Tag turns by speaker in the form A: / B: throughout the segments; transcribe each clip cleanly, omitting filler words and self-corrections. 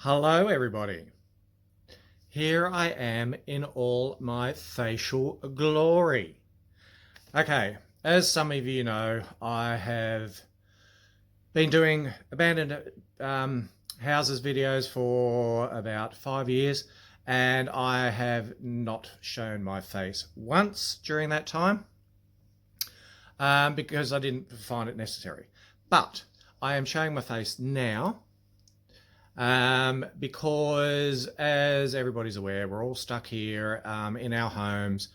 A: Hello everybody. Here I am in all my facial glory. Okay, as some of you know, I have been doing abandoned houses videos for about 5 years, and I have not shown my face once during that time because I didn't find it necessary. But I am showing my face now because, as everybody's aware, we're all stuck here in our homes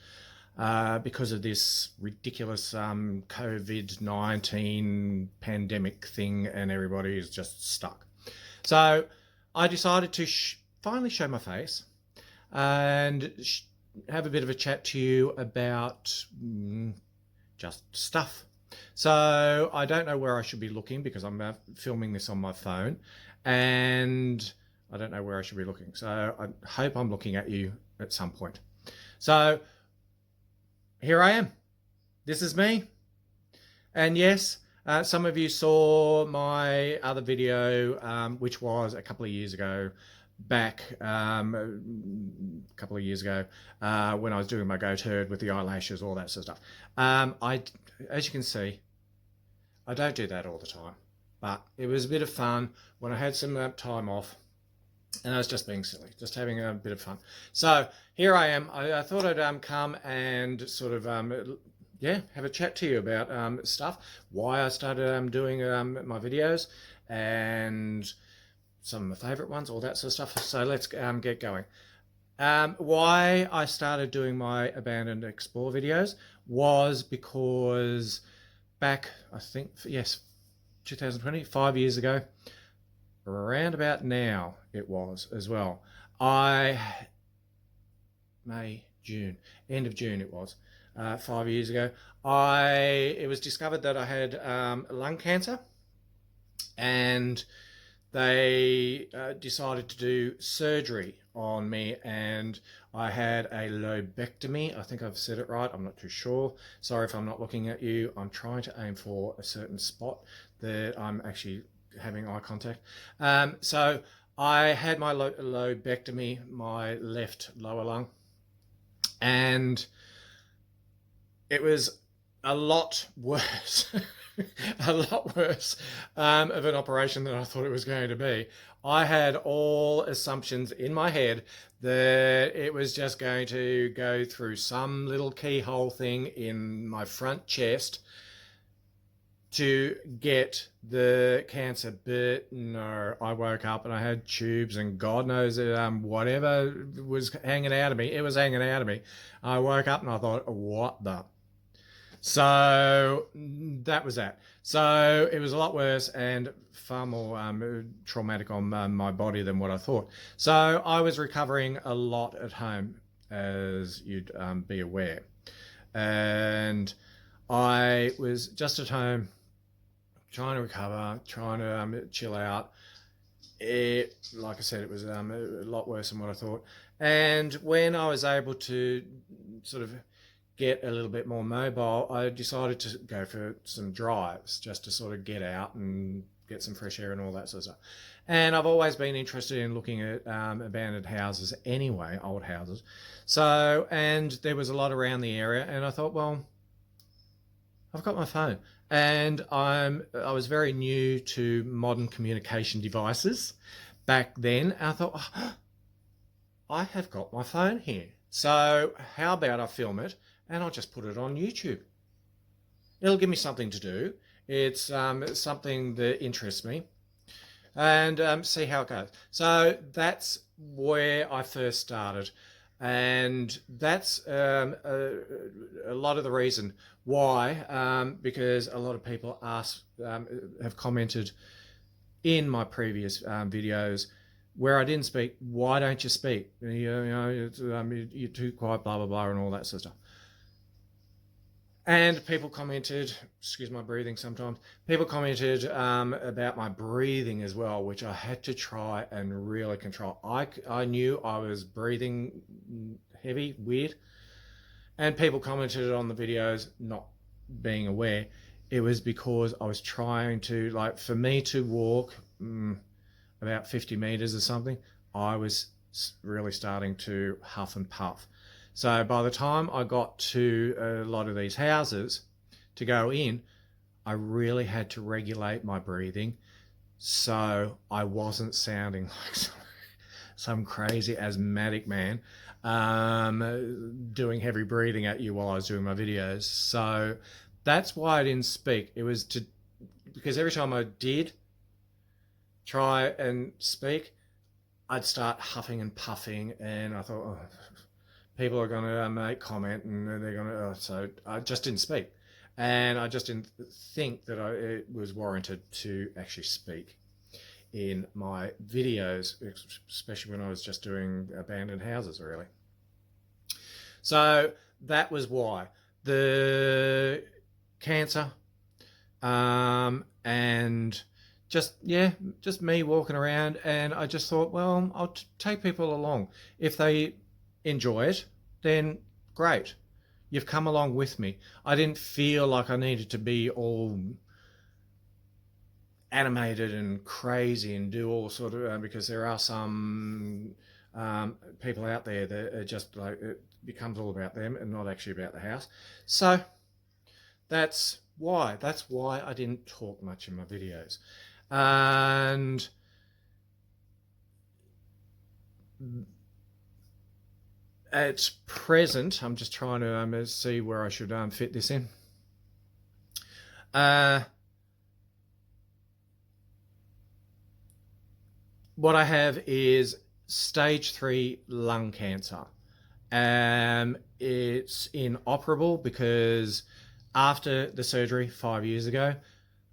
A: because of this ridiculous COVID-19 pandemic thing, and everybody is just stuck. So I decided to finally show my face and have a bit of a chat to you about just stuff. So I don't know where I should be looking because I'm filming this on my phone, and I don't know where I should be looking. So I hope I'm looking at you at some point. So here I am. This is me. And yes, some of you saw my other video, which was a couple of years ago, back a couple of years ago when I was doing my goat herd with the eyelashes, all that sort of stuff. As you can see, I don't do that all the time, but it was a bit of fun when I had some time off, and I was just being silly, just having a bit of fun. So here I am. I thought I'd come and sort of have a chat to you about stuff, why I started doing my videos, and some of my favorite ones, all that sort of stuff. So let's get going. Why I started doing my Abandoned Explore videos was because back, I think, yes, 2020, 5 years ago, around about now it was as well. June, end of June it was, 5 years ago. It was discovered that I had lung cancer, and they decided to do surgery on me, and I had a lobectomy. I think I've said it right. I'm not too sure. Sorry if I'm not looking at you. I'm trying to aim for a certain spot that I'm actually having eye contact. So I had my lobectomy, my left lower lung, and it was a lot worse, a lot worse of an operation than I thought it was going to be. I had all assumptions in my head that it was just going to go through some little keyhole thing in my front chest to get the cancer, but no, I woke up and I had tubes, and God knows whatever was hanging out of me, it was hanging out of me. I woke up and I thought, what the? So that was that. So it was a lot worse and far more traumatic on my body than what I thought. So I was recovering a lot at home, as you'd be aware. And I was just at home trying to recover, trying to chill out. Like I said, it was a lot worse than what I thought. And when I was able to sort of get a little bit more mobile, I decided to go for some drives just to sort of get out and get some fresh air and all that sort of stuff. And I've always been interested in looking at abandoned houses anyway, old houses. So, and there was a lot around the area, and I thought, well, I've got my phone, and I was very new to modern communication devices back then. And I thought, oh, I have got my phone here. So how about I film it and I'll just put it on YouTube? It'll give me something to do. It's something that interests me, and see how it goes. So that's where I first started, and that's a lot of the reason why, because a lot of people have commented in my previous videos where I didn't speak, why don't you speak? You're too quiet, blah, blah, blah, and all that sort of stuff. And people commented, excuse my breathing sometimes, people commented about my breathing as well, which I had to try and really control. I knew I was breathing heavy, weird, and people commented on the videos not being aware. It was because I was trying to, like, for me to walk, about 50 meters or something, I was really starting to huff and puff. So by the time I got to a lot of these houses to go in, I really had to regulate my breathing so I wasn't sounding like some crazy asthmatic man doing heavy breathing at you while I was doing my videos. So that's why I didn't speak. It was because every time I did try and speak, I'd start huffing and puffing, and I thought, oh, people are going to make comment, and they're going to. So I just didn't speak, and I just didn't think that it was warranted to actually speak in my videos, especially when I was just doing abandoned houses, really. So that was why the cancer, and just me walking around, and I just thought, well, I'll take people along. If they enjoy it, then great. You've come along with me. I didn't feel like I needed to be all animated and crazy and do all sort of because there are some people out there that are just like, it becomes all about them and not actually about the house. So that's why I didn't talk much in my videos. And at present, I'm just trying to see where I should fit this in. What I have is stage 3 lung cancer. It's inoperable because after the surgery 5 years ago,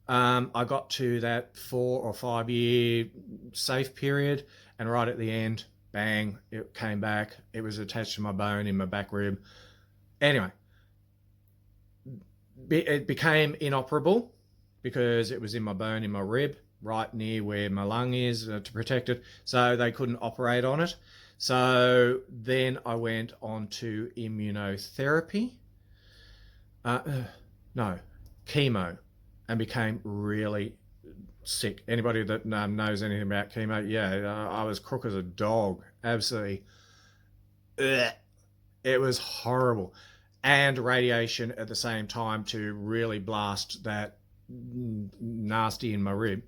A: I got to that 4 or 5 year safe period, and right at the end, bang, it came back. It was attached to my bone in my back rib. Anyway, it became inoperable because it was in my bone in my rib, right near where my lung is, to protect it. So they couldn't operate on it. So then I went on to immunotherapy. Chemo, and became really sick. Anybody that knows anything about chemo, I was crook as a dog. Absolutely. It was horrible. And radiation at the same time to really blast that nasty in my rib.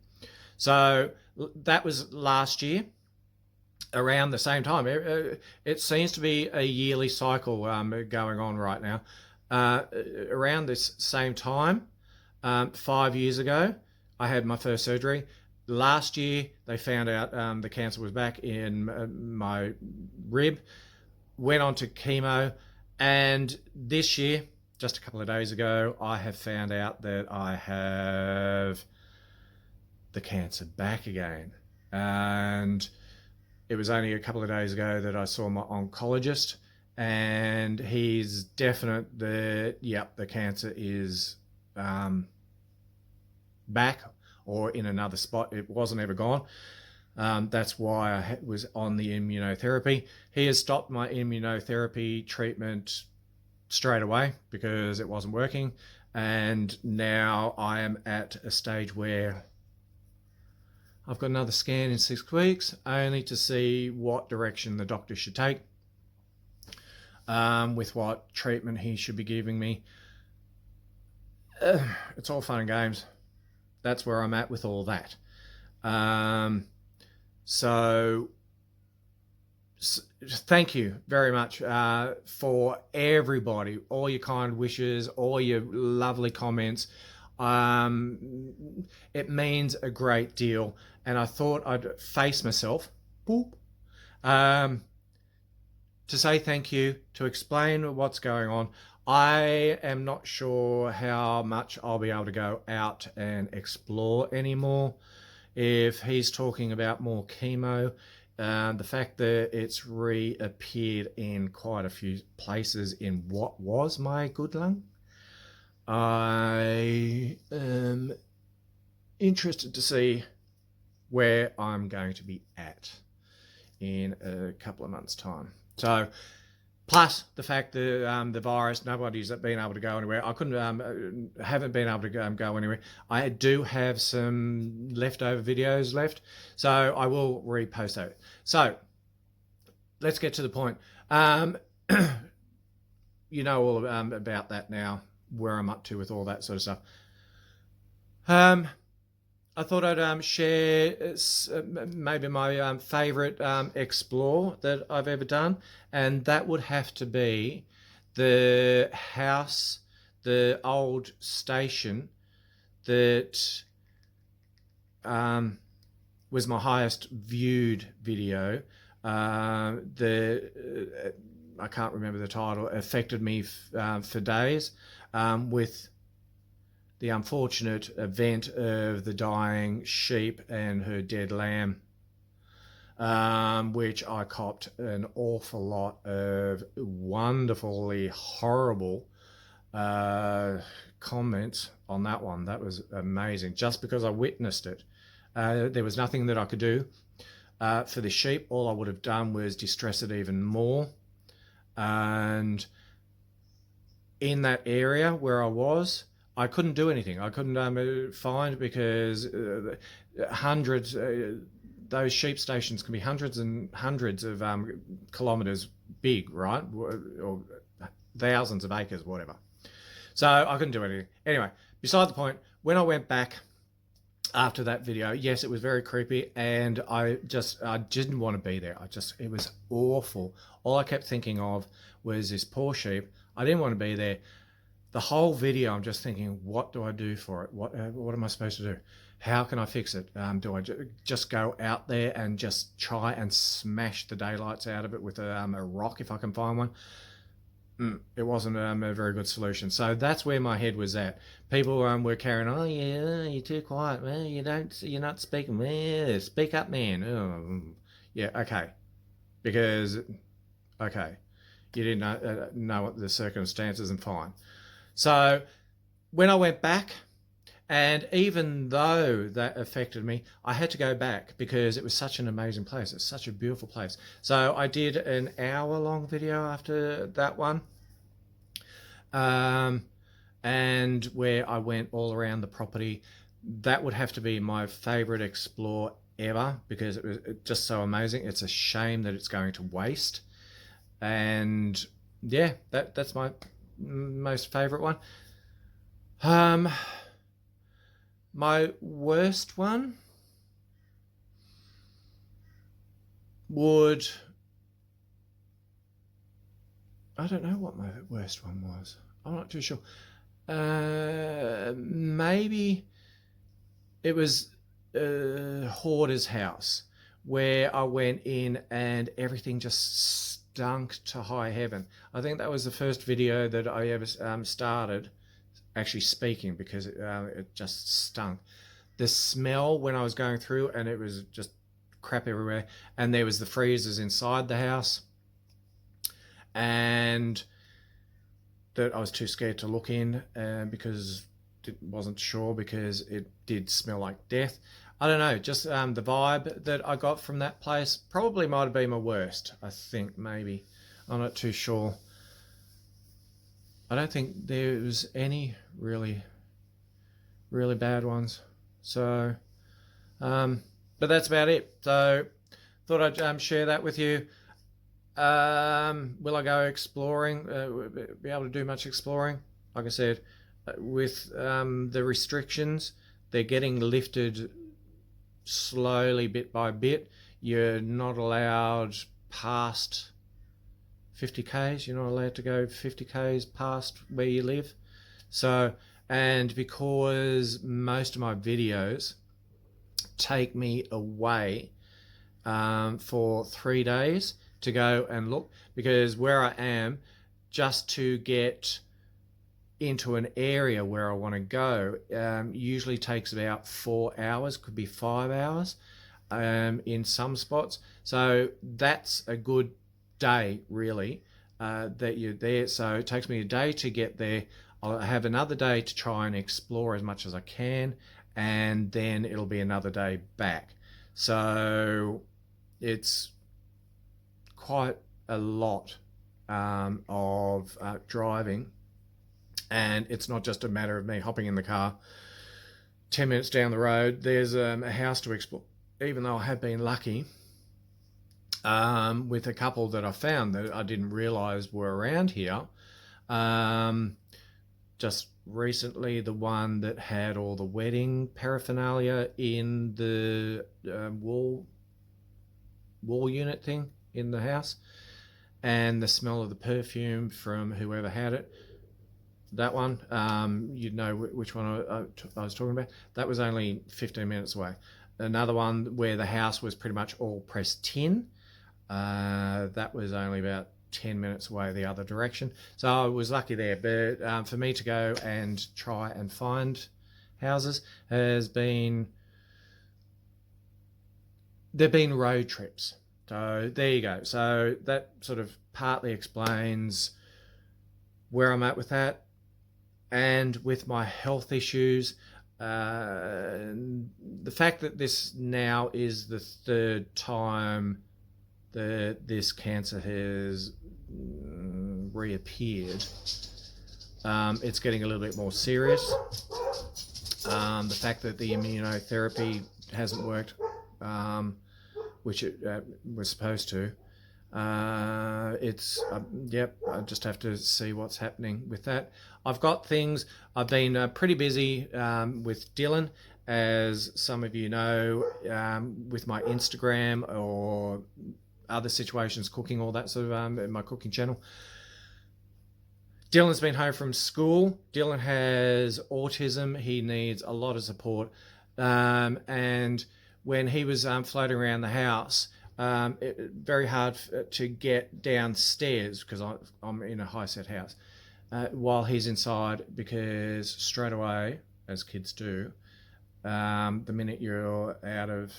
A: So that was last year, around the same time. It seems to be a yearly cycle going on right now. Around this same time, 5 years ago, I had my first surgery. Last year, they found out the cancer was back in my rib, went on to chemo, and this year, just a couple of days ago, I have found out that I have the cancer back again. And it was only a couple of days ago that I saw my oncologist, and he's definite that, yep, the cancer is back or in another spot. It wasn't ever gone. That's why I was on the immunotherapy. He has stopped my immunotherapy treatment straight away because it wasn't working. And now I am at a stage where I've got another scan in 6 weeks, only to see what direction the doctor should take, with what treatment he should be giving me. It's all fun and games. That's where I'm at with all that. So thank you very much for everybody, all your kind wishes, all your lovely comments. It means a great deal, and I thought I'd face myself, to say thank you, to explain what's going on. I am not sure how much I'll be able to go out and explore anymore. If he's talking about more chemo, the fact that it's reappeared in quite a few places in what was my good lung, I am interested to see where I'm going to be at in a couple of months' time. So Plus the fact that the virus, nobody's been able to go anywhere. I couldn't, haven't been able to go anywhere. I do have some leftover videos left, so I will repost those. So let's get to the point. You know all about that now, where I'm up to with all that sort of stuff. I thought I'd share maybe my favourite explore that I've ever done, and that would have to be the house, the old station that was my highest viewed video. I can't remember the title. Affected me for days with the unfortunate event of the dying sheep and her dead lamb, which I copped an awful lot of wonderfully horrible comments on that one. That was amazing, just because I witnessed it. There was nothing that I could do for the sheep. All I would have done was distress it even more. And in that area where I was, I couldn't do anything. I couldn't find, because hundreds, those sheep stations can be hundreds and hundreds of kilometres big, right? Or thousands of acres, whatever. So I couldn't do anything. Anyway, beside the point, when I went back after that video, yes, it was very creepy, and I didn't want to be there. It was awful. All I kept thinking of was this poor sheep. I didn't want to be there. The whole video, I'm just thinking, what do I do for it? What am I supposed to do? How can I fix it? Do I just go out there and just try and smash the daylights out of it with a rock if I can find one? It wasn't a very good solution. So that's where my head was at. People were carrying, oh yeah, you're too quiet, man. You're not speaking, man. Speak up, man. Oh, yeah, okay. Because, okay, you didn't know what the circumstances, and fine. So when I went back, and even though that affected me, I had to go back because it was such an amazing place. It's such a beautiful place. So I did an hour-long video after that one, and where I went all around the property. That would have to be my favourite explore ever, because it was just so amazing. It's a shame that it's going to waste. And yeah, that's my most favourite one. My worst one would... I don't know what my worst one was. I'm not too sure. Maybe it was Hoarder's house, where I went in and everything just stunk to high heaven. I think that was the first video that I ever started actually speaking, because it just stunk. The smell when I was going through, and it was just crap everywhere, and there was the freezers inside the house, and that I was too scared to look in because it wasn't sure, because it did smell like death. I don't know, just the vibe that I got from that place probably might have been my worst. I think, maybe. I'm not too sure. I don't think there was any really bad ones. So, but that's about it. So, thought I'd share that with you. Will I go exploring? Be able to do much exploring? Like I said, with the restrictions, they're getting lifted slowly, bit by bit. You're not allowed past 50 k's. You're not allowed to go 50 k's past where you live. So, and because most of my videos take me away for 3 days to go and look, because where I am, just to get into an area where I want to go usually takes about 4 hours, could be 5 hours in some spots. So that's a good day, really, that you're there. So it takes me a day to get there. I'll have another day to try and explore as much as I can, and then it'll be another day back. So it's quite a lot of driving, and it's not just a matter of me hopping in the car 10 minutes down the road. There's a house to explore, even though I have been lucky with a couple that I found that I didn't realize were around here. Just recently, the one that had all the wedding paraphernalia in the wall unit thing in the house, and the smell of the perfume from whoever had it. That one, you'd know which one I was talking about. That was only 15 minutes away. Another one where the house was pretty much all pressed tin. That was only about 10 minutes away the other direction. So I was lucky there. But for me to go and try and find houses they've been road trips. So there you go. So that sort of partly explains where I'm at with that. And with my health issues, the fact that this now is the third time that this cancer has reappeared, it's getting a little bit more serious. The fact that the immunotherapy hasn't worked, which it was supposed to, it's yep, I just have to see what's happening with that. I've got things. I've been pretty busy with Dylan, as some of you know, with my Instagram or other situations, cooking, all that sort of my cooking channel. Dylan's been home from school. Dylan has autism. He needs a lot of support, and when he was floating around the house, very hard to get downstairs because I'm in a high set house while he's inside, because straight away, as kids do, the minute you're out of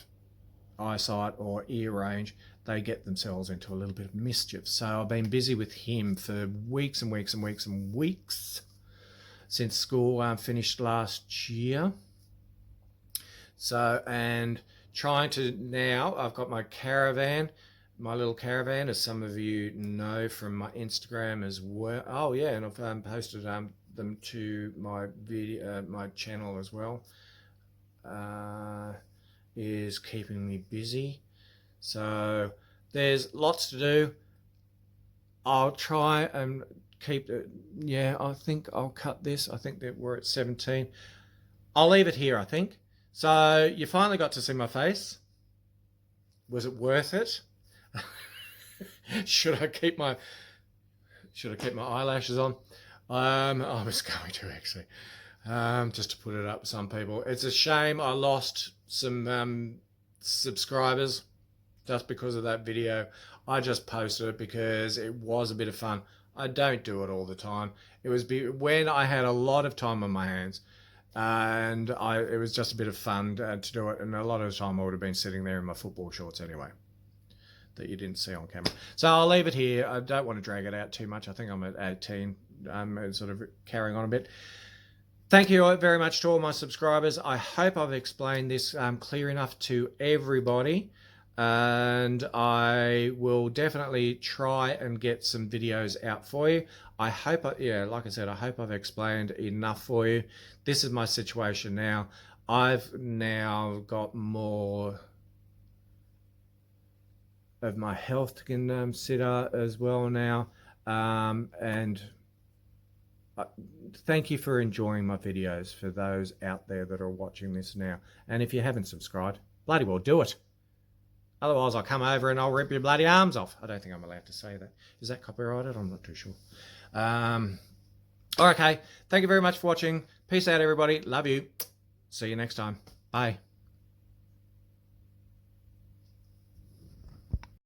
A: eyesight or ear range, they get themselves into a little bit of mischief. So I've been busy with him for weeks and weeks and weeks and weeks since school finished last year. So, and trying to now, I've got my caravan, my little caravan, as some of you know from my Instagram as well. Oh yeah, and I've posted them to my video, my channel as well. Is keeping me busy. So there's lots to do. I'll try and keep it. Yeah, I think I'll cut this. I think that we're at 17. I'll leave it here, I think. So you finally got to see my face. Was it worth it? Should I keep my eyelashes on? I was going to actually, just to put it up to some people. It's a shame I lost some subscribers just because of that video. I just posted it because it was a bit of fun. I don't do it all the time. It was when I had a lot of time on my hands, and it was just a bit of fun to do it. And a lot of the time I would have been sitting there in my football shorts anyway, that you didn't see on camera. So I'll leave it here. I don't want to drag it out too much. I think I'm at 18. I'm sort of carrying on a bit. Thank you very much to all my subscribers. I hope I've explained this clear enough to everybody, and I will definitely try and get some videos out for you. I hope, like I said, I hope I've explained enough for you. This is my situation now. I've now got more of my health to consider as well now, and thank you for enjoying my videos, for those out there that are watching this now. And if you haven't subscribed, bloody well do it. Otherwise I'll come over and I'll rip your bloody arms off. I don't think I'm allowed to say that. Is that copyrighted? I'm not too sure. Okay, thank you very much for watching. Peace out, everybody. Love you. See you next time. Bye.